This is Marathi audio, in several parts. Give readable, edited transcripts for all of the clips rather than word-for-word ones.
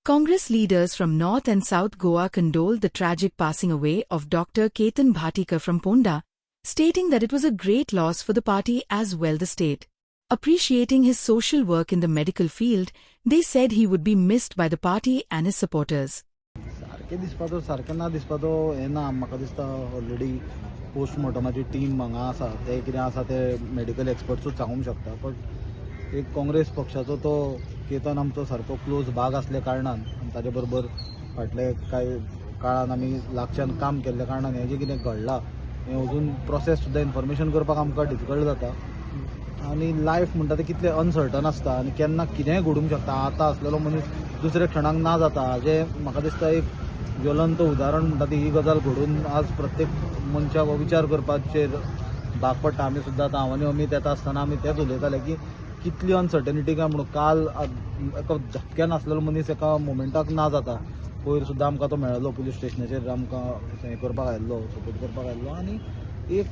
Congress leaders from North and South Goa condoled the tragic passing away of Dr. Ketan Bhatikar from Ponda, stating that it was a great loss for the party as well the state. Appreciating his social work in the medical field, they said he would be missed by the party and his supporters. सारकें ना दिसपा तो हें ना म्हाका दिसता ऑलरेडी पोस्टमॉर्टमाची टीम हांगा आसा ते कितें आसा ते मेडिकल एक्सपर्ट्सूच सांगूंक शकता पण एक काँग्रेस पक्षाचो तो केतन आमचो सारको क्लोज भाग असल्या कारणान आनी ताजे बरोबर फाटले कांय काळान आमी लागच्यान काम केल्ल्या कारणान हें जें कितें घडलां हें अजून प्रोसेस सुद्दां इन्फॉर्मेशन करपाक आमकां डिफिकल्ट जाता आनी लायफ म्हणटा तें कितलें अनसर्टन आसता आनी केन्ना कितेंय घडूंक शकता आतां आसलेलो मनीस दुसऱ्या क्षणाक ना जाता जें म्हाका दिसता एक ज्वलंत उदाहरण म्हणटा ती ही गजाल घडून आज प्रत्येक मनशाक विचार करपाचेर भाग पडटा आमी सुद्दां आतां हांव आनी अमीत येता आसतना आमी तेंच उलयताले की कितली अनसर्टनिटी काय म्हणून काल एका झपक्यान आसलेलो मनीस एका मोमेंटाक ना जाता पयर सुद्दां आमकां तो मेळ्ळो पुलीस स्टेशनाचेर आमकां हें करपाक आयिल्लो सपोर्ट करपाक आयिल्लो आनी एक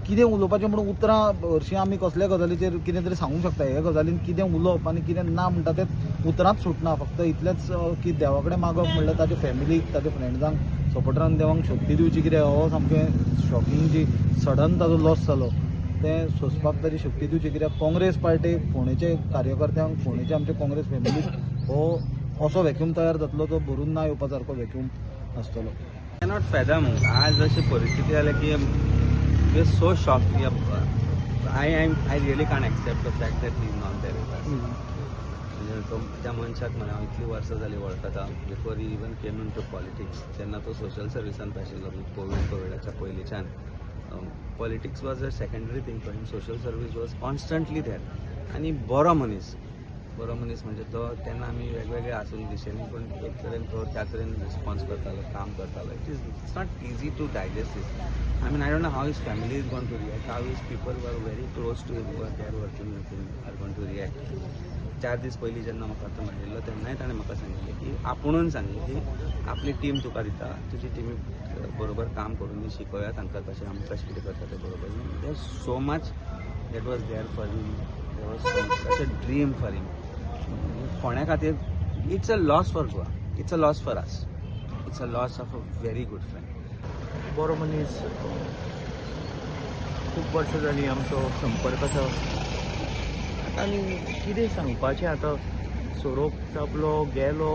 कितें उलोवपाचें म्हणून उतरां हरशीं आमी कसल्या गजालीचेर कितें तरी सांगूंक शकता हे गजालीन कितें उलोवप आनी कितें ना म्हणटा तें उतरांच सुटना फक्त इतलेंच की देवा कडेन मागप म्हणल्यार ताजे फॅमिलीक ताजे फ्रेंड्सांक सपोर्टरांक देवाक शक्ती दिवची कितें हो सामकें शॉकिंग जी सडन ताजो लॉस जालो तें सोंसपाक ताजी शक्ती दिवची कित्याक काँग्रेस पार्टी फोंडेचे कार्यकर्त्यांक फोंडेचे आमचे काँग्रेस फॅमिलीक हो असो व्हॅक्यूम तयार जातलो तो भरून ना येवपा सारको व्हॅक्यूम आसतलो. कॅनॉट फॅदम आज अशी परिस्थिती जाल्या की we are so shocked I really can't accept the fact that he is not there with us. म्हणजे तो त्या मनशाक मला इतली वर्सां जाली वळखता before he even came in to politics जेन्ना तो सोशल सर्विसान आशिल्लो कोविडाच्या पयलींच्यान politics was a secondary thing for him social service was constantly there आनी बरो मनीस म्हणजे तो तेन्ना आमी वेगवेगळे आसून दिशेनी पूण एक तरेन तो त्या तरेन रिस्पॉन्स करतालो काम करतालो it's not easy to digest this I don't know how his family is gone to react how his people were very close to him were they are working with him are gone to react 4 this पयलीं जेन्ना म्हाका तो मेळिल्लो तेन्नाय ताणें म्हाका सांगिल्लें की आपुणून सांगिल्लें की आपली टीम तुका दिता तुजी टीमी बरोबर काम करून शिकोया तांकां कशें आमी कशें कितें करता ते बरोबर there so much that was there for him there was such a dream for him फोंड्या खातीर it's a loss for Goa it's a loss for us it's a loss of a very good friend. बरो मनीस खूब वर्सां जालीं आमचो संपर्क आसा आनी कितें सांगपाचें आतां सोरोप जापलो गेलो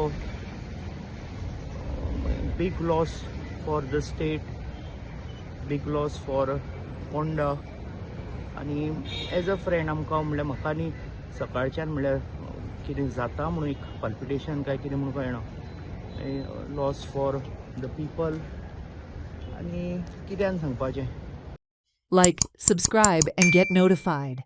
big loss for the state big loss for Ponda आनी एज अ फ्रेंड आमकां म्हणल्यार म्हाका आनी सकाळच्यान म्हणल्यार कितें जाता म्हणून एक कॉन्फिडेशन काय कितें म्हणून कळना लॉस फॉर द पीपल आनी कित्यान सांगपाचें. Like, subscribe, and get notified.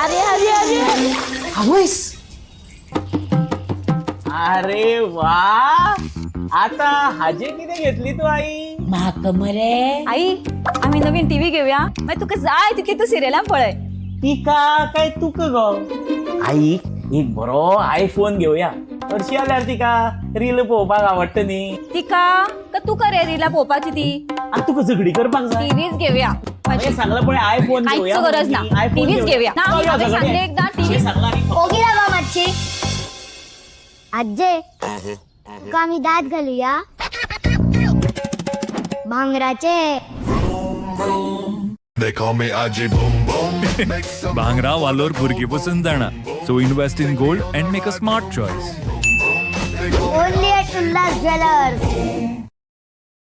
अरे अरे अरे आवयस अरे वा आता हाजे किती घेतली तू आई. म्हाका मरे आई आम्ही नवीन टीव्ही घेऊया मग तुका जाय तितली तू सिरियलां पळय. तिका काय तुक गो आई एक बरो आयफोन घेऊया हरशी आल्यार तिका रील पळोवपाक आवडटा न्ही. तिका का तुका रे रिला पोवपाची ती आता तुका झगडी करपाक जाय. टीव्हीच घेऊया सांगलं पण आयफोन घेऊया काहीच गरज ना टीव्हीच घेऊया ना हांवें सांगलें एकदा टीव्ही ओगी लागा मातशी आजे तुका आमी दात घालुया भांगराचे. They call me Aji Boom Boom. भांगरा वालोर भुरगीं पसून जाणा. So invest in gold and make a smart choice. Only at Ullas Jewelers.